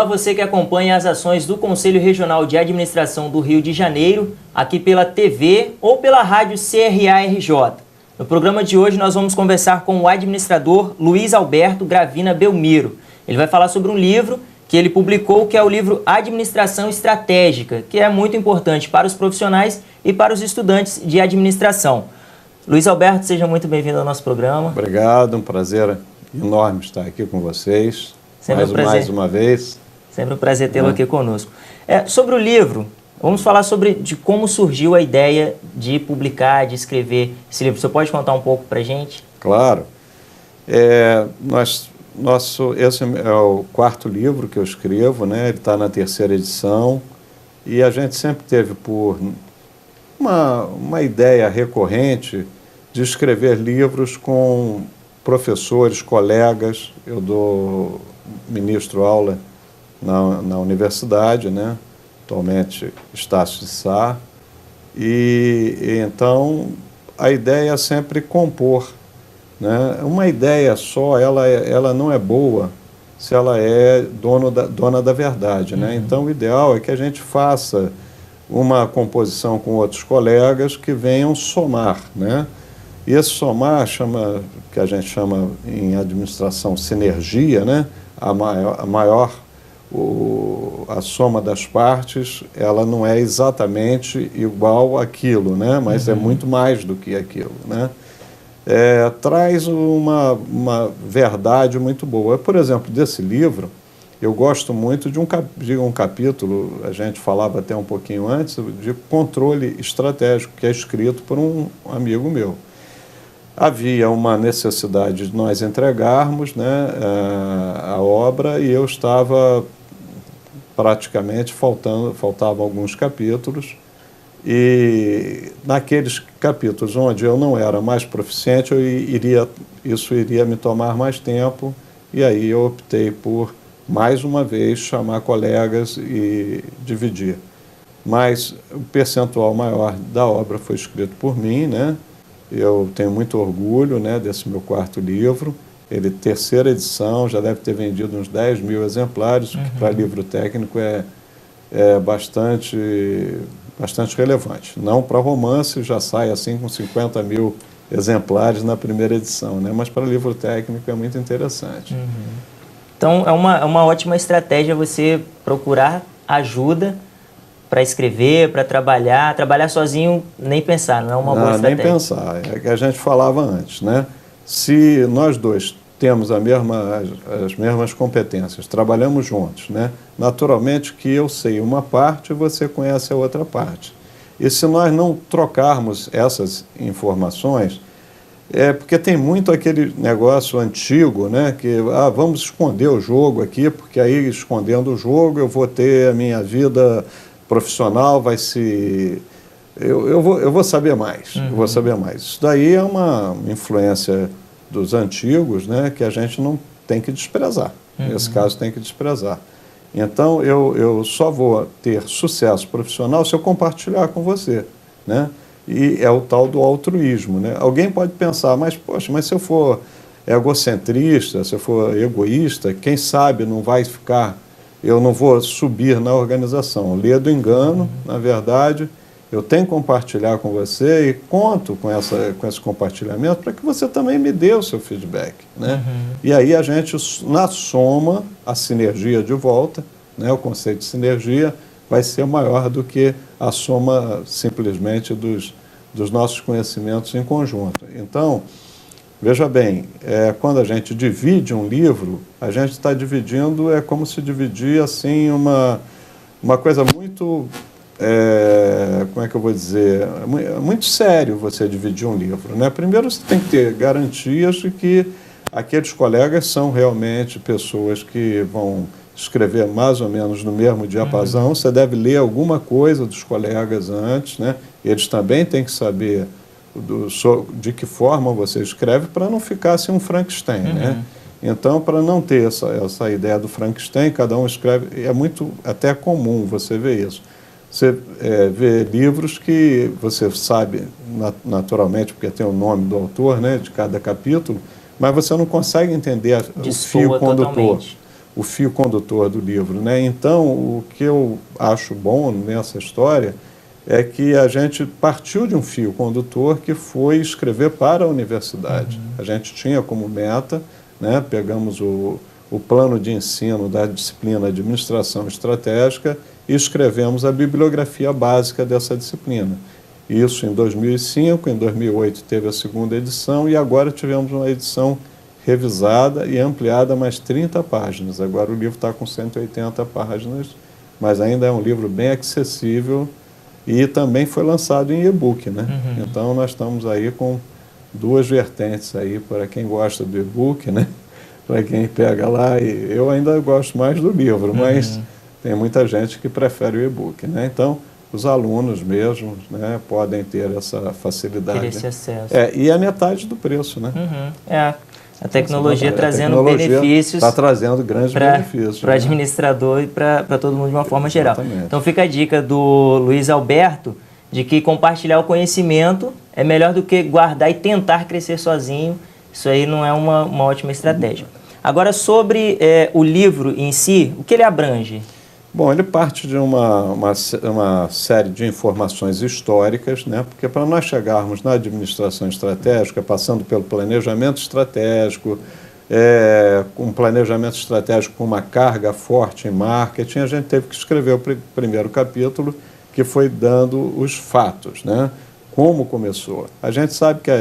Olá, você que acompanha as ações do Conselho Regional de Administração do Rio de Janeiro, aqui pela TV ou pela rádio CRA-RJ. No programa de hoje nós vamos conversar com o administrador Luiz Alberto Gravina Belmiro. Ele vai falar sobre um livro que ele publicou, que é o livro Administração Estratégica, que é muito importante para os profissionais e para os estudantes de administração. Luiz Alberto, seja muito bem-vindo ao nosso programa. Obrigado, um prazer enorme estar aqui com vocês. Mais uma vez. Sempre um prazer tê-lo aqui conosco. Sobre o livro, vamos falar de como surgiu a ideia de publicar, de escrever esse livro. Você pode contar um pouco para a gente? Claro. Esse é o quarto livro que eu escrevo, né? Ele está na terceira edição e a gente sempre teve por uma ideia recorrente de escrever livros com professores, colegas. Eu ministro aula na universidade, né? Atualmente Estácio de Sá, e então a ideia é sempre compor, né? Uma ideia só, ela não é boa se ela é dona da verdade, né? Então o ideal é que a gente faça uma composição com outros colegas que venham somar, né? E esse somar que a gente chama em administração sinergia, né? A soma das partes, ela não é exatamente igual àquilo, né? Mas é muito mais do que aquilo, né? Traz uma verdade muito boa. Por exemplo, desse livro, eu gosto muito de um capítulo, a gente falava até um pouquinho antes, de controle estratégico, que é escrito por um amigo meu. Havia uma necessidade de nós entregarmos, né, a obra, e eu estava praticamente faltavam alguns capítulos, e naqueles capítulos onde eu não era mais proficiente, isso iria me tomar mais tempo, e aí eu optei por, mais uma vez, chamar colegas e dividir. Mas o percentual maior da obra foi escrito por mim, né? Eu tenho muito orgulho, né, desse meu quarto livro. Ele, terceira edição, já deve ter vendido uns 10 mil exemplares, o que para livro técnico é bastante relevante. Não para romance, já sai assim com 50 mil exemplares na primeira edição, né? Mas para livro técnico é muito interessante. Então é uma ótima estratégia você procurar ajuda para escrever, para trabalhar sozinho, nem pensar, não é uma boa estratégia. Nem pensar, é que a gente falava antes, né? Se nós dois temos as mesmas competências, trabalhamos juntos, né? Naturalmente que eu sei uma parte e você conhece a outra parte. E se nós não trocarmos essas informações, porque tem muito aquele negócio antigo, né? Que vamos esconder o jogo aqui, porque aí escondendo o jogo eu vou ter a minha vida profissional, eu vou saber mais, eu vou saber mais. Isso daí é uma influência dos antigos, né, que a gente não tem que desprezar. Nesse caso, tem que desprezar. Então, eu só vou ter sucesso profissional se eu compartilhar com você, né? E é o tal do altruísmo, né? Alguém pode pensar, mas, poxa, mas se eu for egocentrista, se eu for egoísta, quem sabe eu não vou subir na organização. Lê do engano, na verdade, eu tenho que compartilhar com você e conto com esse compartilhamento para que você também me dê o seu feedback, né? E aí a gente, na soma, a sinergia de volta, né, o conceito de sinergia vai ser maior do que a soma simplesmente dos nossos conhecimentos em conjunto. Então, veja bem, quando a gente divide um livro, a gente está dividindo, é como se dividir assim uma coisa muito, como é que eu vou dizer, muito sério você dividir um livro, né? Primeiro você tem que ter garantias de que aqueles colegas são realmente pessoas que vão escrever mais ou menos no mesmo diapasão. Você deve ler alguma coisa dos colegas antes, né? Eles também têm que saber de que forma você escreve para não ficar assim um Frankenstein, né? Então, para não ter essa ideia do Frankenstein, cada um escreve, é muito até comum você ver isso. Você vê livros que você sabe naturalmente, porque tem o nome do autor, né, de cada capítulo, mas você não consegue entender o fio condutor. o fio condutor do livro, né? Então, o que eu acho bom nessa história é que a gente partiu de um fio condutor que foi escrever para a universidade. A gente tinha como meta, né, pegamos o plano de ensino da disciplina Administração Estratégica e escrevemos a bibliografia básica dessa disciplina. Isso em 2005, em 2008 teve a segunda edição e agora tivemos uma edição revisada e ampliada mais 30 páginas. Agora o livro está com 180 páginas, mas ainda é um livro bem acessível e também foi lançado em e-book, né? Então nós estamos aí com duas vertentes aí para quem gosta do e-book, né? Para quem pega lá, e eu ainda gosto mais do livro, mas tem muita gente que prefere o e-book, né? Então os alunos mesmo, né, podem ter essa facilidade. Ter esse acesso. E é metade do preço, né? A tecnologia trazendo benefícios. Está trazendo grandes benefícios. Para o administrador e para todo mundo de uma forma geral. Exatamente. Então fica a dica do Luiz Alberto de que compartilhar o conhecimento é melhor do que guardar e tentar crescer sozinho. Isso aí não é uma ótima estratégia. Agora, sobre o livro em si, o que ele abrange? Bom, ele parte de uma série de informações históricas, né? Porque para nós chegarmos na administração estratégica, passando pelo planejamento estratégico, um planejamento estratégico com uma carga forte em marketing, a gente teve que escrever o primeiro capítulo, que foi dando os fatos, né? Como começou. A gente sabe que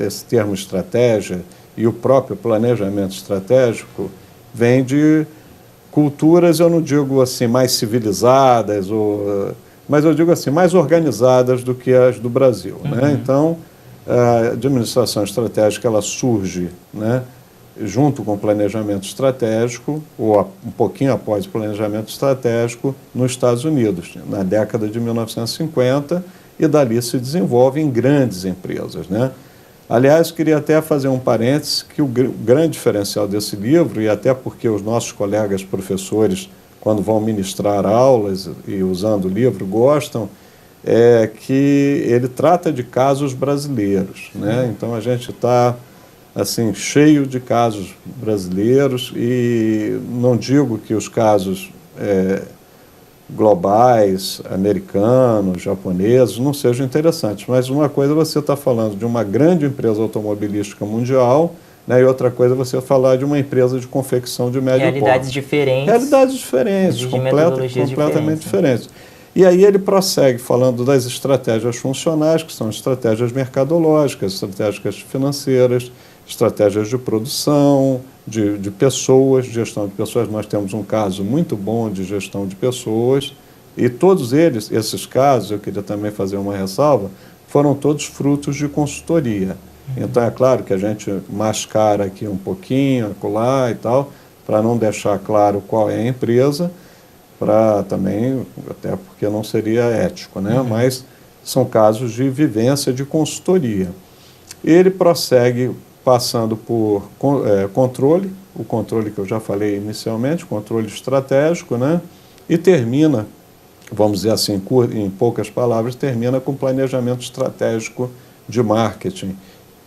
esse termo estratégia e o próprio planejamento estratégico vem de culturas, eu não digo assim mais civilizadas, mas eu digo assim mais organizadas do que as do Brasil, né? Então, a administração estratégica ela surge, né, junto com o planejamento estratégico, ou um pouquinho após o planejamento estratégico, nos Estados Unidos, na década de 1950, e dali se desenvolve em grandes empresas, né? Aliás, queria até fazer um parênteses que o grande diferencial desse livro, e até porque os nossos colegas professores, quando vão ministrar aulas e usando o livro, gostam, é que ele trata de casos brasileiros, né? Então a gente está assim, cheio de casos brasileiros e não digo que os casos globais, americanos, japoneses, não sejam interessantes, mas uma coisa você está falando de uma grande empresa automobilística mundial, né, e outra coisa você falar de uma empresa de confecção de médio porte. Realidades diferentes. Realidades diferentes, completamente diferentes. E aí ele prossegue falando das estratégias funcionais, que são estratégias mercadológicas, estratégias financeiras, estratégias de produção, de pessoas, gestão de pessoas. Nós temos um caso muito bom de gestão de pessoas e todos esses casos, eu queria também fazer uma ressalva, foram todos frutos de consultoria. Então é claro que a gente mascara aqui um pouquinho, acolá e tal, para não deixar claro qual é a empresa, para também, até porque não seria ético, né? Mas são casos de vivência de consultoria. Ele prossegue passando por controle, o controle que eu já falei inicialmente, controle estratégico, né? E termina, vamos dizer assim, em poucas palavras, termina com planejamento estratégico de marketing.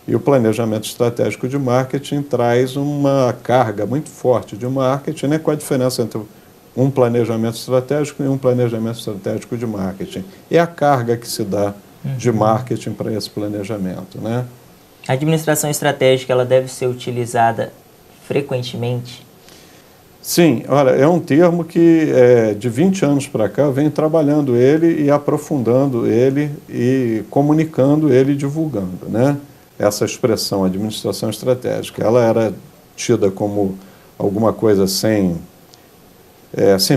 E o planejamento estratégico de marketing traz uma carga muito forte de marketing, né? Qual a diferença entre um planejamento estratégico e um planejamento estratégico de marketing? É a carga que se dá de marketing para esse planejamento, né? A administração estratégica ela deve ser utilizada frequentemente? Sim, olha, é um termo que de 20 anos para cá eu venho trabalhando ele e aprofundando ele e comunicando ele e divulgando, né? Essa expressão, administração estratégica, ela era tida como alguma coisa sem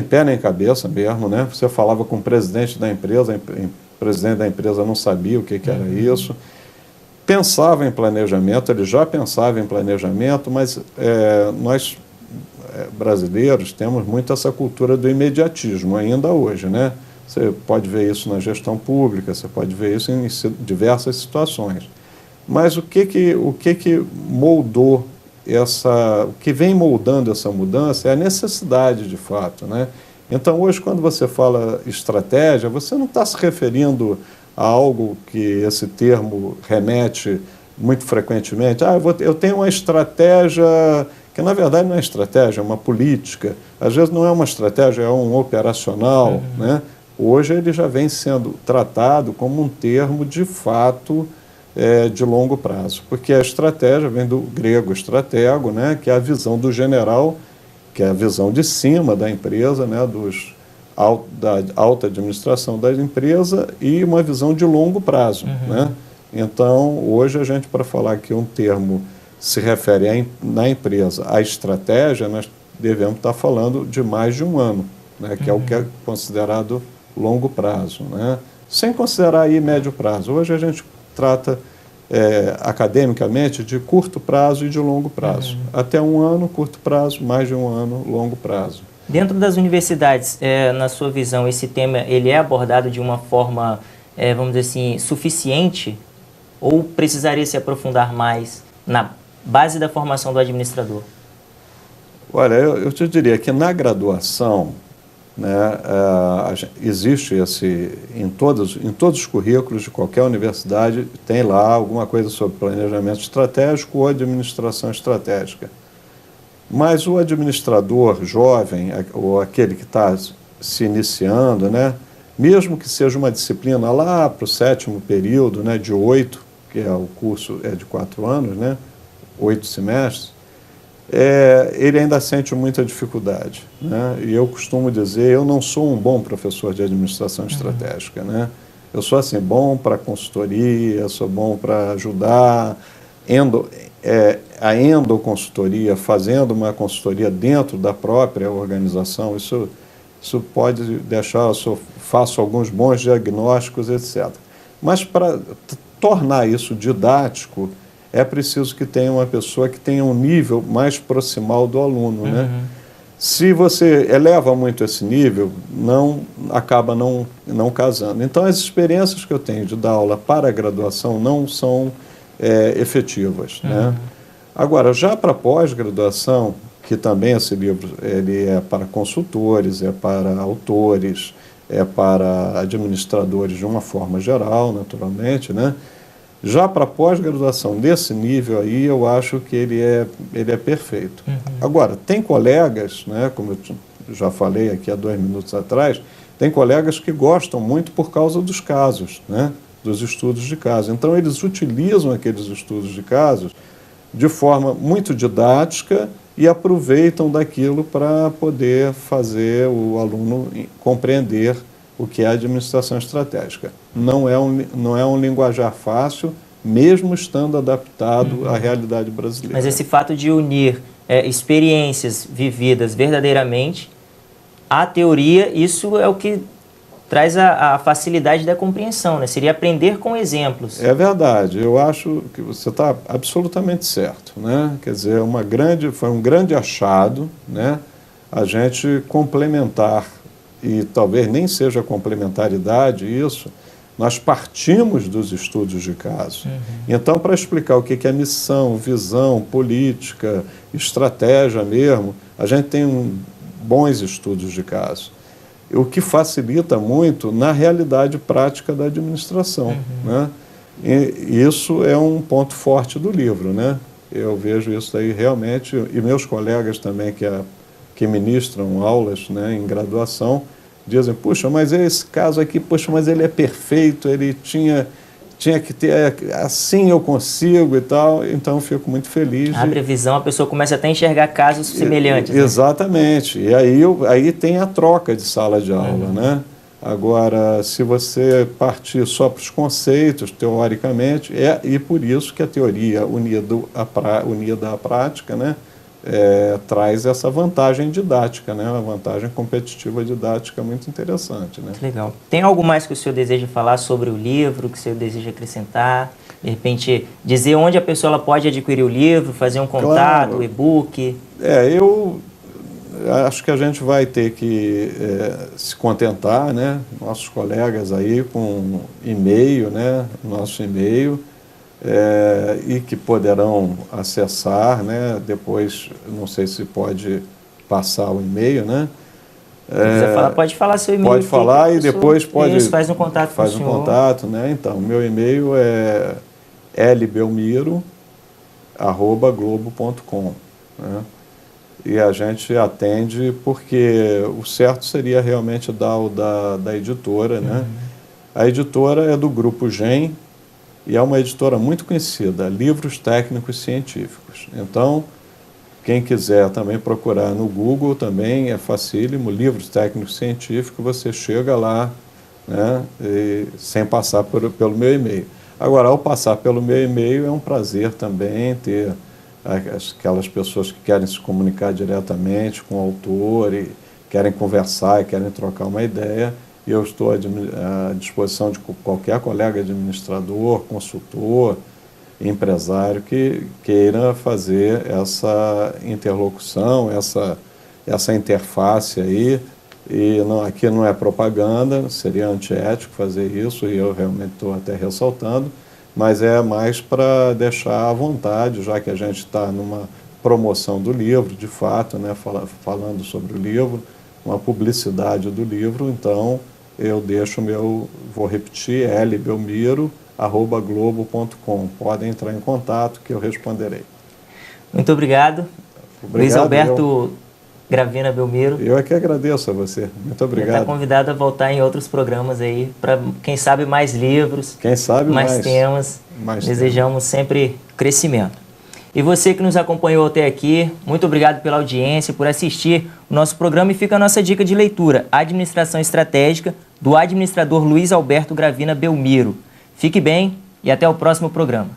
pé nem cabeça mesmo, né? Você falava com o presidente da empresa, o presidente da empresa não sabia o que era isso. Pensava em planejamento, ele já pensava em planejamento, mas nós brasileiros temos muito essa cultura do imediatismo ainda hoje, né? Você pode ver isso na gestão pública, você pode ver isso em diversas situações. Mas o que moldou o que vem moldando essa mudança é a necessidade de fato, né? Então hoje quando você fala estratégia, você não está se referindo a algo que esse termo remete muito frequentemente. Eu tenho uma estratégia que na verdade não é estratégia, é uma política. Às vezes não é uma estratégia, é um operacional, né? Hoje ele já vem sendo tratado como um termo de fato de longo prazo, porque a estratégia vem do grego estratego, né? Que é a visão do general, que é a visão de cima da empresa, né? Da alta administração da empresa, e uma visão de longo prazo, né? Então, hoje a gente, para falar que um termo se refere na empresa à estratégia, nós devemos estar falando de mais de um ano, né? Que é o que é considerado longo prazo, né? Sem considerar aí médio prazo. Hoje a gente trata academicamente de curto prazo e de longo prazo. Até um ano, curto prazo, mais de um ano, longo prazo. Dentro das universidades, na sua visão, esse tema ele é abordado de uma forma, vamos dizer assim, suficiente, ou precisaria se aprofundar mais na base da formação do administrador? Olha, eu te diria que na graduação, né, existe em todos os currículos de qualquer universidade, tem lá alguma coisa sobre planejamento estratégico ou administração estratégica. Mas o administrador jovem, ou aquele que está se iniciando, né, mesmo que seja uma disciplina lá para o 7º período, né, de 8, que é o curso de 4 anos, né, 8 semestres, ele ainda sente muita dificuldade, né? E eu costumo dizer, eu não sou um bom professor de administração estratégica, né? Eu sou assim, bom para consultoria, sou bom para ajudar, a endoconsultoria, fazendo uma consultoria dentro da própria organização, isso pode deixar, eu faço alguns bons diagnósticos, etc. Mas para tornar isso didático, é preciso que tenha uma pessoa que tenha um nível mais proximal do aluno, né? Se você eleva muito esse nível, acaba não casando. Então, as experiências que eu tenho de dar aula para a graduação não são efetivas, né? Agora, já para pós-graduação, que também esse livro ele é para consultores, é para autores, é para administradores de uma forma geral, naturalmente, né? Já para pós-graduação desse nível aí, eu acho que ele é perfeito. Agora, tem colegas, né, como eu já falei aqui há 2 minutos atrás, tem colegas que gostam muito por causa dos casos, né, dos estudos de caso. Então, eles utilizam aqueles estudos de casos de forma muito didática e aproveitam daquilo para poder fazer o aluno compreender o que é administração estratégica. Não é um linguajar fácil, mesmo estando adaptado à realidade brasileira. Mas esse fato de unir experiências vividas verdadeiramente à teoria, isso é o que traz a facilidade da compreensão, né? Seria aprender com exemplos. É verdade, eu acho que você está absolutamente certo, né? Quer dizer, foi um grande achado, né? A gente complementar, e talvez nem seja complementaridade isso, nós partimos dos estudos de caso. Então, para explicar o que é missão, visão, política, estratégia mesmo, a gente tem bons estudos de caso, o que facilita muito na realidade prática da administração, né? E isso é um ponto forte do livro, né? Eu vejo isso aí realmente, e meus colegas também que ministram aulas, né, em graduação, dizem, puxa, mas esse caso aqui, puxa, mas ele é perfeito, ele tinha que ter, assim eu consigo e tal, então eu fico muito feliz. Abre a visão, a pessoa começa até a enxergar casos semelhantes. Exatamente, né? E aí tem a troca de sala de aula, né? Agora, se você partir só para os conceitos, teoricamente, e por isso que a teoria unida à prática, né? Traz essa vantagem didática, né? Uma vantagem competitiva didática muito interessante, né? Legal. Tem algo mais que o senhor deseja falar sobre o livro, que o senhor deseja acrescentar? De repente, dizer onde a pessoa ela pode adquirir o livro, fazer um contato, claro. E-book? Eu acho que a gente vai ter que se contentar, né? Nossos colegas aí com e-mail, né? Nosso e-mail. E que poderão acessar, né? Depois, não sei se pode passar o e-mail, né? Se quiser falar, pode falar seu e-mail. Pode falar e depois pode... Isso, faz um contato com o senhor. Faz um contato, né? Então, meu e-mail é lbelmiro@globo.com, né? e a gente atende porque o certo seria realmente dar o da editora, né? A editora é do Grupo GEM e é uma editora muito conhecida, Livros Técnicos Científicos. Então, quem quiser também procurar no Google também é facílimo, Livros Técnicos Científicos, você chega lá, né, sem passar pelo meu e-mail. Agora, ao passar pelo meu e-mail, é um prazer também ter aquelas pessoas que querem se comunicar diretamente com o autor e querem conversar e querem trocar uma ideia. E eu estou à disposição de qualquer colega administrador, consultor, empresário que queira fazer essa interlocução, essa interface aí. E aqui não é propaganda, seria antiético fazer isso, e eu realmente estou até ressaltando, mas é mais para deixar à vontade, já que a gente está numa promoção do livro, de fato, né, falando sobre o livro, uma publicidade do livro, então eu deixo vou repetir, lbelmiro@globo.com. Podem entrar em contato que eu responderei. Muito obrigado. Luiz Alberto Gravina Belmiro. Eu é que agradeço a você. Muito obrigado. Está convidado a voltar em outros programas aí, para quem sabe mais livros, quem sabe mais temas. Desejamos sempre crescimento. E você que nos acompanhou até aqui, muito obrigado pela audiência, por assistir o nosso programa, e fica a nossa dica de leitura, Administração Estratégica, do administrador Luiz Alberto Gravina Belmiro. Fique bem e até o próximo programa.